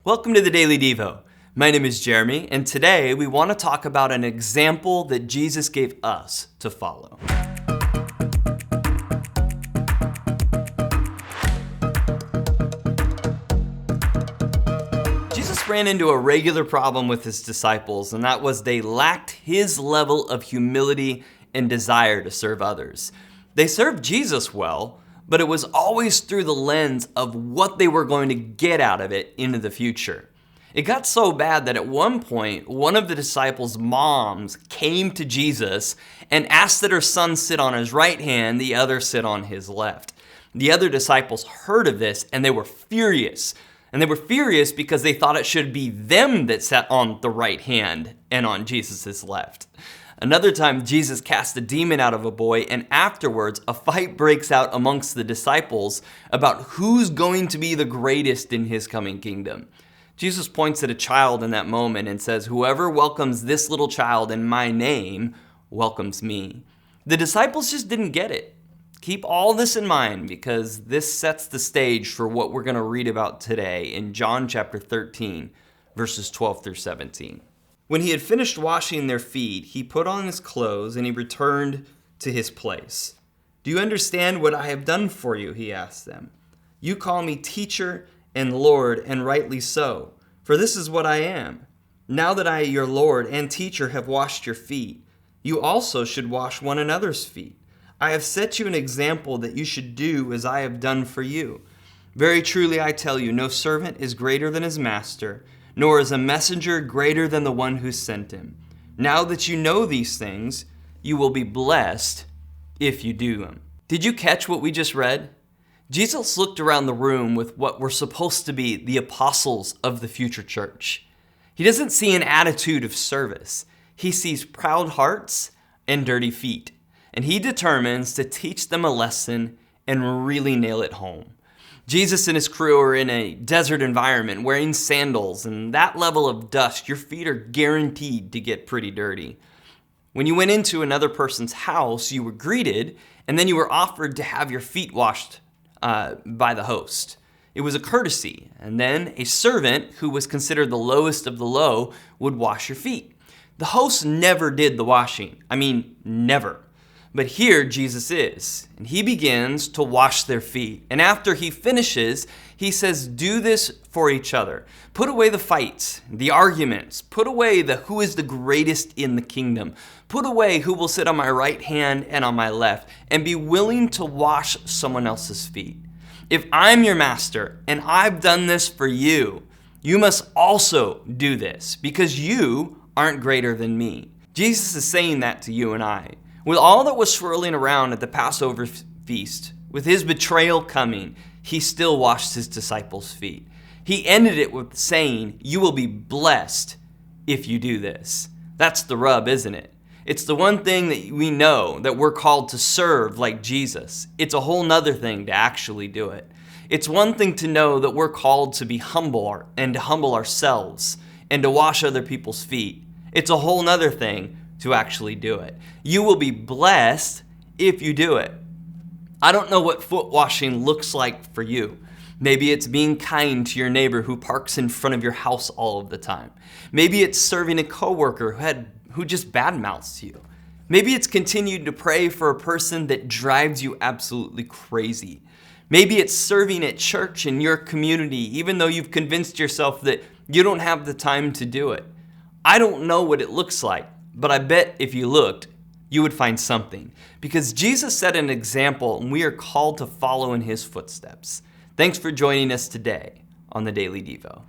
Welcome to the Daily Devo. My name is Jeremy, and today we want to talk about an example that Jesus gave us to follow. Jesus ran into a regular problem with his disciples, and that was they lacked his level of humility and desire to serve others. They served Jesus well, but it was always through the lens of what they were going to get out of it into the future. It got so bad that at one point, one of the disciples' moms came to Jesus and asked that her son sit on his right hand, the other sit on his left. The other disciples heard of this and they were furious. And they were furious because they thought it should be them that sat on the right hand and on Jesus' left. Another time, Jesus cast a demon out of a boy, and afterwards, a fight breaks out amongst the disciples about who's going to be the greatest in his coming kingdom. Jesus points at a child in that moment and says, "Whoever welcomes this little child in my name welcomes me." The disciples just didn't get it. Keep all this in mind because this sets the stage for what we're going to read about today in John chapter 13, verses 12 through 17. When he had finished washing their feet, he put on his clothes and he returned to his place. "Do you understand what I have done for you?" he asked them. "You call me teacher and Lord, and rightly so, for this is what I am. Now that I, your Lord and teacher, have washed your feet, you also should wash one another's feet. I have set you an example that you should do as I have done for you. Very truly I tell you, no servant is greater than his master, nor is a messenger greater than the one who sent him. Now that you know these things, you will be blessed if you do them." Did you catch what we just read? Jesus looked around the room with what were supposed to be the apostles of the future church. He doesn't see an attitude of service. He sees proud hearts and dirty feet. And he determines to teach them a lesson and really nail it home. Jesus and his crew are in a desert environment wearing sandals, and that level of dust, your feet are guaranteed to get pretty dirty. When you went into another person's house, you were greeted, and then you were offered to have your feet washed by the host. It was a courtesy, and then a servant, who was considered the lowest of the low, would wash your feet. The host never did the washing. Never. But here Jesus is, and he begins to wash their feet. And after he finishes, he says, "Do this for each other." Put away the fights, the arguments. Put away the who is the greatest in the kingdom. Put away who will sit on my right hand and on my left, and be willing to wash someone else's feet. If I'm your master and I've done this for you, you must also do this because you aren't greater than me. Jesus is saying that to you and I. With all that was swirling around at the Passover feast, with his betrayal coming, he still washed his disciples' feet. He ended it with saying, "You will be blessed if you do this." That's the rub, isn't it? It's the one thing that we know, that we're called to serve like Jesus. It's a whole nother thing to actually do it. It's one thing to know that we're called to be humble and to humble ourselves and to wash other people's feet. It's a whole nother thing to actually do it. You will be blessed if you do it. I don't know what foot washing looks like for you. Maybe it's being kind to your neighbor who parks in front of your house all of the time. Maybe it's serving a coworker who just badmouths you. Maybe it's continued to pray for a person that drives you absolutely crazy. Maybe it's serving at church in your community, even though you've convinced yourself that you don't have the time to do it. I don't know what it looks like, but I bet if you looked, you would find something. Because Jesus set an example, and we are called to follow in his footsteps. Thanks for joining us today on the Daily Devo.